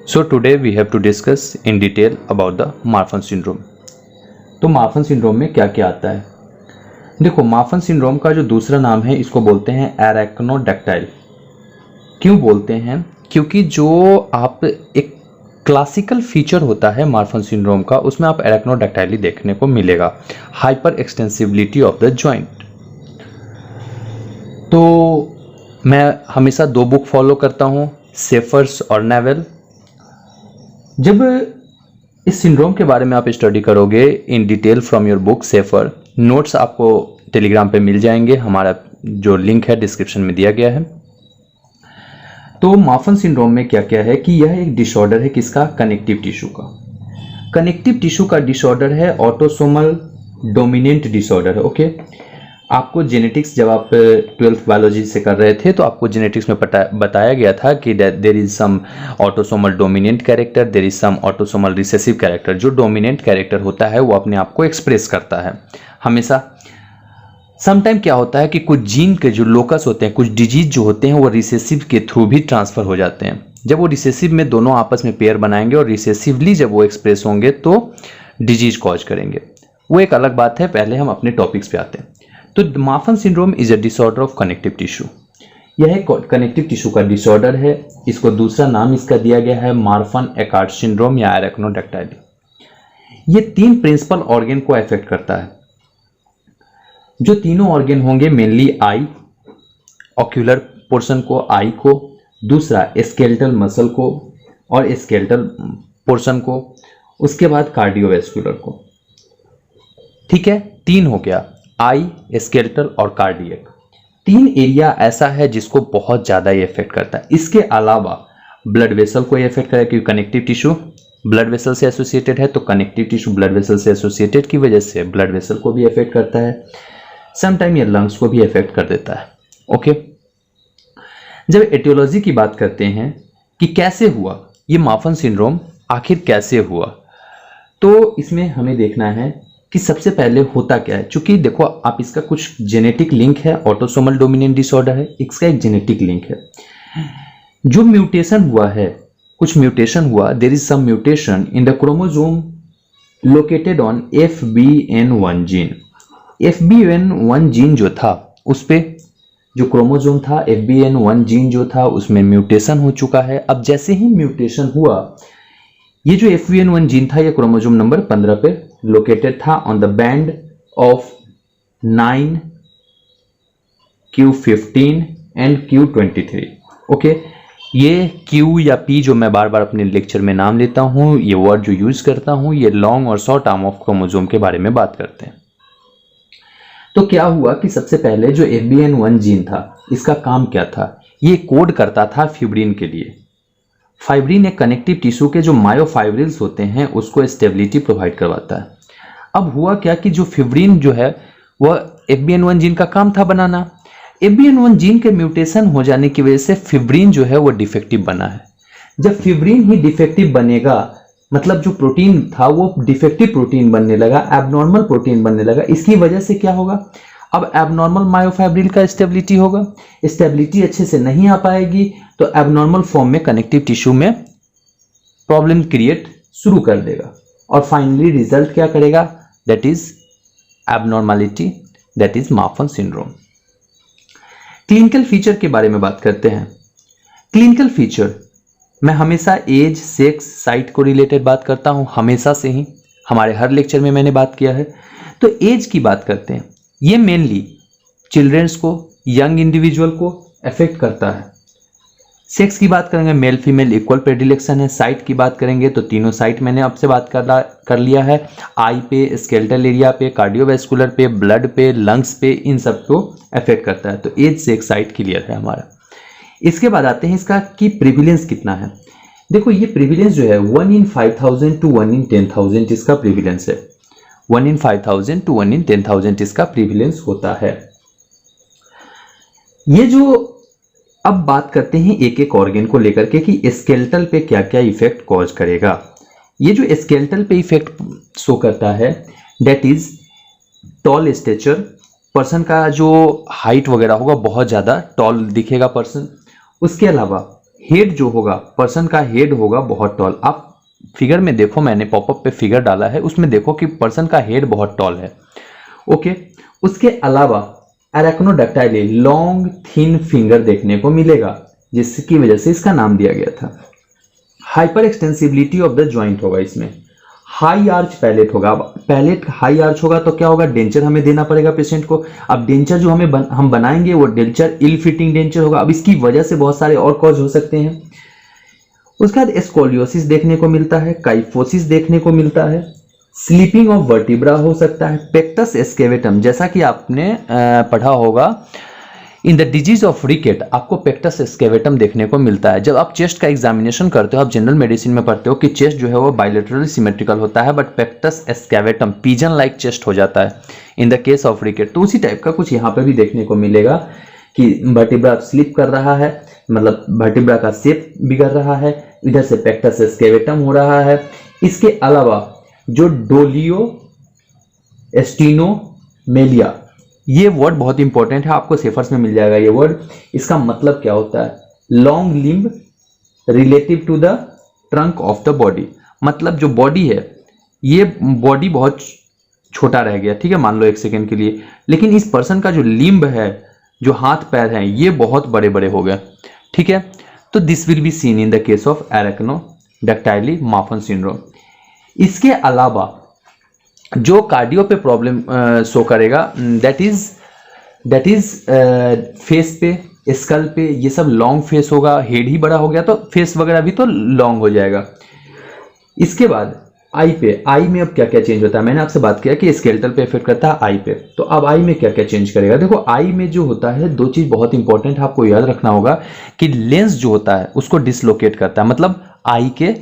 So today we have to discuss in detail about the Marfan syndrome. तो Marfan syndrome में क्या क्या आता है? देखो, मार्फन सिंड्रोम का जो दूसरा नाम है इसको बोलते हैं एराक्नोडैक्टाइल। क्यों बोलते हैं? क्योंकि जो आप एक क्लासिकल फीचर होता है मार्फन सिंड्रोम का, उसमें आप एराक्नोडैक्टाइली देखने को मिलेगा, hyper extensibility of the joint. तो मैं हमेशा दो बुक फॉलो करता हूँ, सेफर्स और नेवेल। जब इस सिंड्रोम के बारे में आप स्टडी करोगे in detail from your book safer, notes आपको टेलीग्राम पे मिल जाएंगे, हमारा जो लिंक है डिस्क्रिप्शन में दिया गया है। तो मार्फन सिंड्रोम में क्या क्या है कि यह एक डिसऑर्डर है किसका? कनेक्टिव टिश्यू का। कनेक्टिव टिश्यू का डिसऑर्डर है, ऑटोसोमल डोमिनेंट डिसऑर्डर है। ओके, आपको जेनेटिक्स जब आप 12th बायोलॉजी से कर रहे थे तो आपको जेनेटिक्स में बताया गया था कि there is some autosomal dominant character, there is some autosomal recessive character. जो डोमिनेंट कैरेक्टर होता है वो अपने आप को एक्सप्रेस करता है हमेशा। समटाइम क्या होता है कि कुछ जीन के जो लोकस होते हैं, कुछ डिजीज जो होते हैं वो रिसेसिव के थ्रू भी ट्रांसफर हो जाते हैं। जब वो रिसेसिव में दोनों आपस में पेयर बनाएंगे और रिसेसिवली जब वो एक्सप्रेस होंगे तो डिजीज कॉज करेंगे, वो एक अलग बात है। पहले हम अपने टॉपिक्स पे आते हैं। तो Marfan syndrome is a disorder of connective tissue. यह एक कनेक्टिव टिश्यू का डिसऑर्डर है। इसको दूसरा नाम इसका दिया गया है मार्फन एकार्ट सिंड्रोम या एराक्नोडैक्टाइली। ये तीन प्रिंसिपल ऑर्गन को अफेक्ट करता है। जो तीनों ऑर्गन होंगे मेनली आई, ऑक्यूलर पोर्शन को, आई को, दूसरा स्केलेटल मसल को और स्केलेटल पोर्शन को, उसके बाद कार्डियोवैस्कुलर को। ठीक है, तीन हो गया, आई, स्केलेटल और कार्डियक। तीन एरिया ऐसा है जिसको बहुत ज्यादा ये इफेक्ट करता है। इसके अलावा ब्लड वेसल को ये इफेक्ट करेगा क्योंकि कनेक्टिव टिश्यू ब्लड वेसल से एसोसिएटेड है, तो कनेक्टिव टिश्यू ब्लड वेसल से एसोसिएटेड की वजह से ब्लड वेसल को भी इफेक्ट करता है। समटाइम ये लंग्स को भी इफेक्ट कर देता है। ओके, जब एटियोलॉजी की बात करते हैं कि कैसे हुआ ये मार्फन सिंड्रोम, आखिर कैसे हुआ, तो इसमें हमें देखना है कि सबसे पहले होता क्या है। चूंकि देखो, आप इसका कुछ जेनेटिक लिंक है, ऑटोसोमल डोमिनेंट डिसऑर्डर है, इसका एक जेनेटिक लिंक है। जो म्यूटेशन हुआ है, कुछ म्यूटेशन हुआ, there is some mutation in the chromosome located on FBN1 gene. FBN1 gene जो था उस पे जो क्रोमोसोम था, FBN1 जीन जो था उसमें म्यूटेशन हो चुका है। अब जैसे ही म्यूटेशन हुआ, ये जो FBN1 जीन था ये क्रोमोसोम नंबर 15 पे लोकेटेड था on the band of 9q15 and q23। Okay, ये Q या P जो मैं बार बार अपने लेक्चर में नाम लेता हूं, ये वर्ड जो यूज करता हूं, ये लॉन्ग और शॉर्ट आर्म ऑफ क्रोमोसोम के बारे में बात करते हैं। तो क्या हुआ कि सबसे पहले जो FBN1 जीन था, इसका काम क्या था? ये कोड करता था फिब्रिन के लिए। फाइब्रिन एक कनेक्टिव टिश्यू के जो मायोफाइब्रिल्स होते हैं उसको स्टेबिलिटी प्रोवाइड करवाता है। अब हुआ क्या कि जो फिब्रिन जो है वह FBN1 जीन का काम था बनाना। FBN1 जीन के म्यूटेशन हो जाने की वजह से फिब्रिन जो है वो डिफेक्टिव बना है। जब फिब्रिन ही डिफेक्टिव बनेगा, मतलब जो प्रोटीन था वो डिफेक्टिव प्रोटीन बनने लगा, एबनॉर्मल प्रोटीन बनने लगा। इसकी वजह से क्या होगा? अब एबनॉर्मल मायोफाइब्रिल का स्टेबिलिटी होगा, स्टेबिलिटी अच्छे से नहीं आ पाएगी तो एबनॉर्मल फॉर्म में कनेक्टिव टिश्यू में प्रॉब्लम क्रिएट शुरू कर देगा और फाइनली रिजल्ट क्या करेगा? That is abnormality, that is Marfan syndrome. Clinical feature के बारे में बात करते हैं। क्लिनिकल फीचर मैं हमेशा एज, सेक्स, साइट को रिलेटेड बात करता हूं, हमेशा से ही, हमारे हर लेक्चर में मैंने बात किया है। तो एज की बात करते हैं। ये मेनली चिल्ड्रंस को, यंग इंडिविजुअल को अफेक्ट करता है। सेक्स की बात करेंगे, मेल फीमेल इक्वल प्रेडिलेक्शन है। साइट की बात करेंगे तो तीनों साइट मैंने आपसे बात कर लिया है, आई पे, स्केलेटल एरिया पे, कार्डियोवैस्कुलर पे, ब्लड पे, लंग्स पे, इन सब को अफेक्ट करता है। तो एज, सेक्स, साइट क्लियर है हमारा। इसके बाद आते हैं इसका कि प्रिविलेंस कितना है। देखो, ये प्रिविलेंस जो है 1 in 5000 to 1 in 10,000 इसका प्रिविलेंस है। 1 in 5000 to 1 in 10,000 इसका प्रिविलेंस होता है। ये जो अब बात करते हैं एक एक ऑर्गन को लेकर के कि स्केलेटल पे क्या क्या इफेक्ट कॉज करेगा। ये जो स्केलेटल पे इफेक्ट शो करता है, that is tall stature, person का जो हाइट वगैरह होगा बहुत ज़्यादा टॉल दिखेगा पर्सन। उसके अलावा हेड जो होगा, पर्सन का हेड होगा बहुत टॉल। आप फिगर में देखो, मैंने पॉपअप पे फिगर डाला है, उसमें देखो कि पर्सन का हेड बहुत टॉल है। ओके, उसके अलावा अरेक्नोडक्टाइली लॉन्ग थिन फिंगर देखने को मिलेगा, जिसकी वजह से इसका नाम दिया गया था। Hyper extensibility of the joint होगा, इसमें हाई आर्च पैलेट होगा। अब पैलेट हाई आर्च होगा तो क्या होगा, डेंचर हमें देना पड़ेगा पेशेंट को। अब डेंचर जो हम बनाएंगे वो डेंचर इल फिटिंग डेंचर होगा। अब इसकी वजह से बहुत सारे और कॉज हो सकते हैं। उसके बाद स्कोलियोसिस देखने को मिलता है, काइफोसिस देखने को मिलता है, स्लीपिंग ऑफ वर्टिब्रा हो सकता है, पेक्टस एस्केवेटम, जैसा कि आपने पढ़ा होगा इन द डिजीज ऑफ रिकेट, आपको पेक्टस एस्केवेटम देखने को मिलता है। जब आप चेस्ट का एग्जामिनेशन करते हो, आप जनरल मेडिसिन में पढ़ते हो कि चेस्ट जो है वो बायलेटरली सिमेट्रिकल होता है, बट पेक्टस एस्केवेटम पिजन लाइक चेस्ट हो जाता है इन द केस ऑफ रिकेट। तो उसी टाइप का कुछ यहाँ पे भी देखने को मिलेगा कि वर्टिब्रा स्लिप कर रहा है, मतलब वर्टिब्रा का शेप बिगड़ रहा है, इधर से पेक्टस एस्केवेटम हो रहा है। इसके अलावा जो डोलियो एस्टिनोमेलिया, ये वर्ड बहुत इंपॉर्टेंट है, आपको सेफर्स में मिल जाएगा ये वर्ड। इसका मतलब क्या होता है, long limb relative to the trunk of the body, मतलब जो बॉडी है, ये बॉडी बहुत छोटा रह गया, ठीक है, मान लो एक सेकेंड के लिए, लेकिन इस पर्सन का जो लिम्ब है, जो हाथ पैर हैं, ये बहुत बड़े बड़े हो गए, ठीक है। तो this will be seen in the case of arachnodactyly Marfan syndrome. इसके अलावा जो कार्डियो पे प्रॉब्लम शो करेगा, दैट इज फेस पे, स्कल पे, ये सब लॉन्ग फेस होगा। हेड ही बड़ा हो गया तो फेस वगैरह भी तो लॉन्ग हो जाएगा। इसके बाद आई पे, आई में अब क्या क्या चेंज होता है, मैंने आपसे बात किया कि स्केलेटल पे इफेक्ट करता है आई पे, तो अब आई में क्या क्या चेंज करेगा। देखो आई में जो होता है, दो चीज बहुत इंपॉर्टेंट है, आपको याद रखना होगा कि लेंस जो होता है उसको डिसलोकेट करता है, मतलब आई के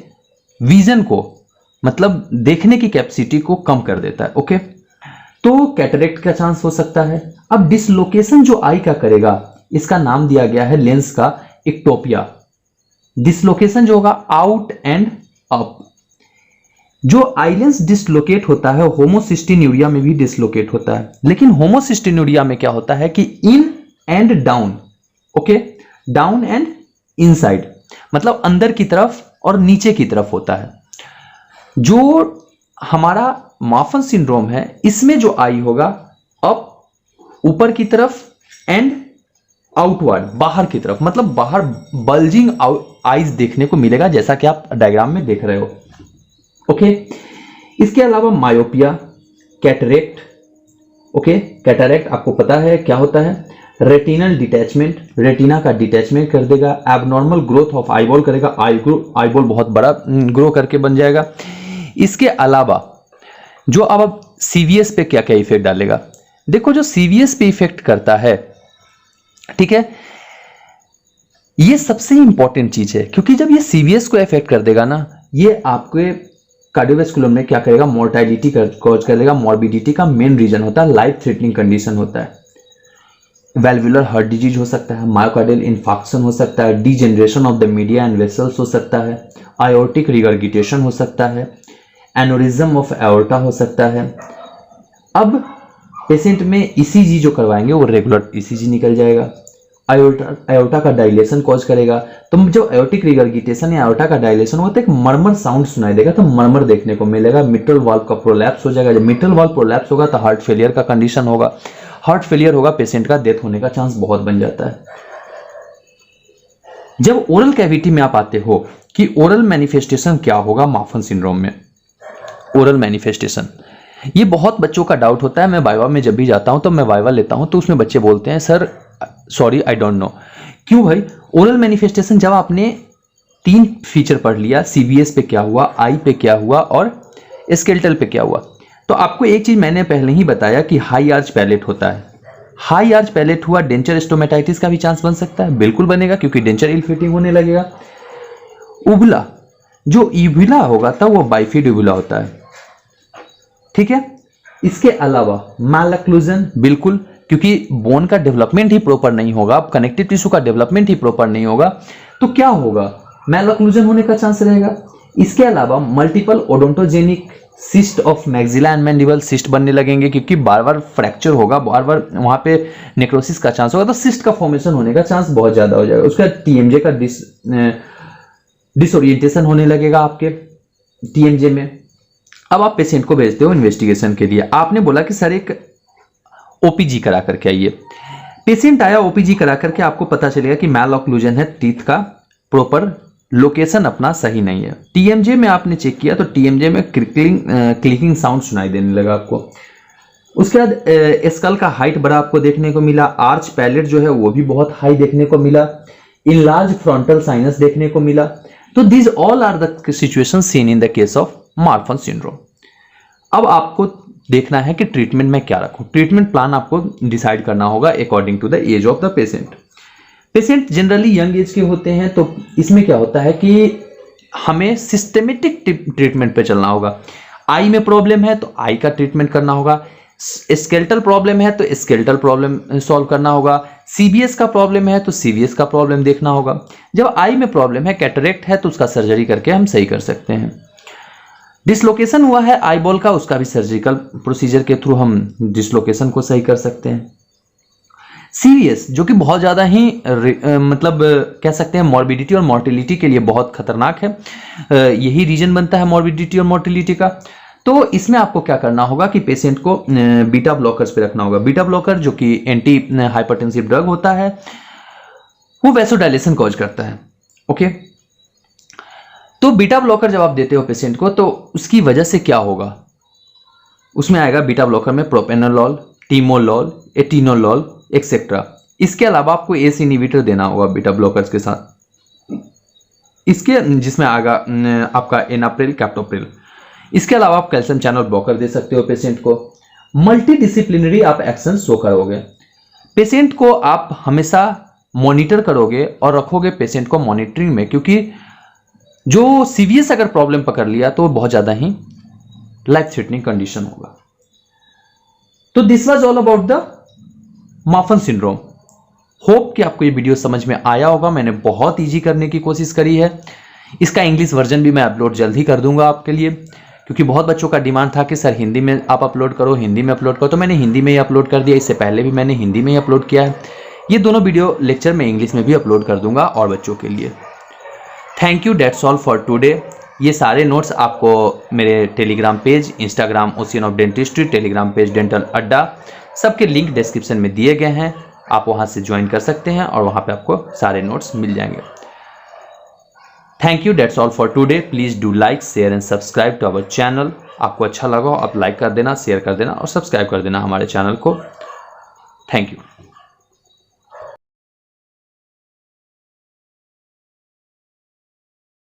विजन को, मतलब देखने की कैपेसिटी को कम कर देता है। ओके, तो कैटरेक्ट का चांस हो सकता है। अब डिसलोकेशन जो आई का करेगा, इसका नाम दिया गया है लेंस का एक्टोपिया। डिसलोकेशन जो होगा आउट एंड अप, जो आई लेंस डिसलोकेट होता है, होमोसिस्टिन्यूरिया में भी डिसलोकेट होता है, लेकिन होमोसिस्टिन्यूरिया में क्या होता है कि in and down, okay, down and inside, मतलब अंदर की तरफ और नीचे की तरफ होता है। जो हमारा मार्फन सिंड्रोम है, इसमें जो आई होगा अप, ऊपर की तरफ, एंड आउटवर्ड, बाहर की तरफ, मतलब बाहर बल्जिंग आईज देखने को मिलेगा, जैसा कि आप डायग्राम में देख रहे हो। ओके, इसके अलावा मायोपिया, कैटरेक्ट, ओके, कैटरेक्ट आपको पता है क्या होता है, रेटिनल डिटैचमेंट, रेटिना का डिटैचमेंट कर देगा, एबनॉर्मल ग्रोथ ऑफ आईबॉल करेगा, आईबॉल बहुत बड़ा ग्रो करके बन जाएगा। इसके अलावा जो अब सीवीएस पे क्या क्या इफेक्ट डालेगा, देखो जो सीवीएस पे इफेक्ट करता है, ठीक है, ये सबसे इंपॉर्टेंट चीज है, क्योंकि जब ये सीवीएस को इफेक्ट कर देगा ना, ये आपके कार्डियोवैस्कुलर में क्या करेगा, मोर्टेलिटी कॉज करेगा, मॉर्बिडिटी का मेन रीजन होता है, लाइफ थ्रेटनिंग कंडीशन होता है। वेल्वुलर हार्ट डिजीज हो सकता है, मायोकार्डियल इन्फार्क्शन हो सकता है, degeneration of the media and vessels हो सकता है, आयोर्टिक रिगर्गिटेशन हो सकता है, एनोरिज्म ऑफ एओर्टा हो सकता है। अब पेशेंट में ईसीजी जो करवाएंगे वो रेगुलर ईसीजी निकल जाएगा, आयोर्टा का डायलेशन कॉज करेगा। तो जब एओर्टिक रिगर्गिटेशन या आयोर्टा का डायलेशन होता है, एक मरमर साउंड सुनाई देगा, तो मरमर देखने को मिलेगा, मिट्रल वाल्व का प्रोलैप्स हो जाएगा। जब मिट्रल वाल्व प्रोलैप्स होगा तो हार्ट फेलियर का कंडीशन होगा, हार्ट फेलियर होगा, पेशेंट का डेथ होने का चांस बहुत बन जाता है। जब ओरल कैविटी में आप आते हो कि ओरल मैनिफेस्टेशन क्या होगा मार्फन सिंड्रोम में, ओरल मैनिफेस्टेशन, ये बहुत बच्चों का डाउट होता है। मैं वाइवा में जब भी जाता हूं तो मैं वाइवा लेता हूं, तो उसमें बच्चे बोलते हैं sir sorry I don't know. क्यों भाई, ओरल मैनिफेस्टेशन जब आपने 3 फीचर पढ़ लिया, सीवीएस पे क्या हुआ, आई पे क्या हुआ और स्केलेटल पे क्या हुआ, तो आपको एक चीज मैंने पहले ही बताया कि हाई आर्च पैलेट होता है। हाई आर्च पैलेट हुआ, डेंचर स्टोमेटाइटिस का भी चांस बन सकता है, बिल्कुल बनेगा, क्योंकि डेंचर इल फिटिंग होने लगेगा। उबला, जो यूबुला होगा तब वो बाइफिड यूबुला होता है, ठीक है। इसके अलावा मैलक्लूजन, बिल्कुल, क्योंकि बोन का डेवलपमेंट ही प्रॉपर नहीं होगा, कनेक्टिव टिश्यू का डेवलपमेंट ही प्रॉपर नहीं होगा, तो क्या होगा, मैलक्लूजन होने का चांस रहेगा। इसके अलावा multiple odontogenic cyst of maxilla and mandible, cyst बनने लगेंगे क्योंकि बार बार फ्रैक्चर होगा, बार बार वहां पे नेक्रोसिस का चांस होगा, तो सिस्ट का फॉर्मेशन होने का चांस बहुत ज्यादा हो जाएगा। उसका टीएमजे का डिसोरिएंटेशन होने लगेगा आपके टीएमजे में। अब आप पेशेंट को भेजते हो इन्वेस्टिगेशन के लिए। आपने बोला कि सर एक ओपीजी करा करके आइए। पेशेंट आया ओपीजी करा करके, आपको पता चलेगा कि मैल ऑक्लूजन है, टीथ का प्रॉपर लोकेशन अपना सही नहीं है। टीएमजे में आपने चेक किया तो टीएमजे में क्लिकिंग साउंड सुनाई देने लगा आपको। उसके बाद स्कल का हाइट बड़ा आपको देखने को मिला, आर्च पैलेट जो है वो भी बहुत हाई देखने को मिला, इनलार्ज फ्रंटल साइनस देखने को मिला। तो these all are the situation seen in the case of Marfan syndrome. अब आपको देखना है कि ट्रीटमेंट में क्या रखूं। ट्रीटमेंट प्लान आपको डिसाइड करना होगा according to the age of the patient. Patient generally young age के होते हैं, तो इसमें क्या होता है कि हमें सिस्टेमेटिक ट्रीटमेंट पे चलना होगा। आई में प्रॉब्लम है तो आई का ट्रीटमेंट करना होगा, स्केलेटल प्रॉब्लम है तो स्केलेटल प्रॉब्लम सॉल्व करना होगा, सीबीएस का प्रॉब्लम है तो सीबीएस का प्रॉब्लम देखना होगा। जब आई में प्रॉब्लम है, कैटरेक्ट है, तो उसका सर्जरी करके हम सही कर सकते हैं। डिसलोकेशन हुआ है आई बॉल का, उसका भी सर्जिकल प्रोसीजर के थ्रू हम डिसलोकेशन को सही कर सकते हैं। सीरियस जो कि बहुत ज्यादा ही मतलब कह सकते हैं मॉर्बिडिटी और मॉर्टिलिटी के लिए बहुत खतरनाक है, यही रीजन बनता है मॉर्बिडिटी और मॉर्टिलिटी का। तो इसमें आपको क्या करना होगा कि पेशेंट को बीटा ब्लॉकर्स पे रखना होगा। बीटा ब्लॉकर जो कि एंटी हाइपरटेंसिव ड्रग होता है, वो वैसोडाइलेशन कॉज करता है। ओके, तो बीटा ब्लॉकर जब आप देते हो पेशेंट को, तो उसकी वजह से क्या होगा, उसमें आएगा बीटा ब्लॉकर में प्रोपेनोलॉल, टीमोलॉल, एटिनोलॉल एक्सेट्रा। इसके अलावा आपको एस इनहिबिटर देना होगा बीटा ब्लॉकर्स के साथ, इसके जिसमें आएगा आपका एनाप्रिल, कैप्टोप्रिल। इसके अलावा आप कैल्शियम चैनल ब्लॉकर दे सकते हो पेशेंट को। मल्टी डिसिप्लिनरी आप एक्शन शो करोगे। पेशेंट को आप हमेशा मॉनिटर करोगे और रखोगे पेशेंट को मॉनिटरिंग में, क्योंकि जो सीवियस अगर प्रॉब्लम पकड़ लिया तो बहुत ज्यादा ही लाइफ थ्रेटनिंग कंडीशन होगा। तो this was all about the Marfan syndrome. Hope कि आपको ये वीडियो समझ में आया होगा। मैंने बहुत इजी करने की कोशिश करी है। इसका इंग्लिश वर्जन भी मैं अपलोड जल्द ही कर दूंगा आपके लिए, क्योंकि बहुत बच्चों का डिमांड था कि सर हिंदी में आप अपलोड करो, हिंदी में अपलोड करो, तो मैंने हिंदी में ही अपलोड कर दिया। इससे पहले भी मैंने हिंदी में ही अपलोड किया है। ये दोनों वीडियो लेक्चर में इंग्लिश में भी अपलोड कर दूंगा और बच्चों के लिए। Thank you, that's all for today. ये सारे नोट्स आपको मेरे Telegram page, Instagram ocean of dentistry, Telegram page dental अड्डा, सबके लिंक डिस्क्रिप्शन में दिए गए हैं। आप वहां से ज्वाइन कर सकते हैं और वहां पे आपको सारे नोट्स मिल जाएंगे। Thank you, that's all for today. Please do like, share and subscribe to our channel. आपको अच्छा लगा हो आप लाइक कर देना, शेयर कर देना और सब्सक्राइब कर देना हमारे चैनल को। Thank you.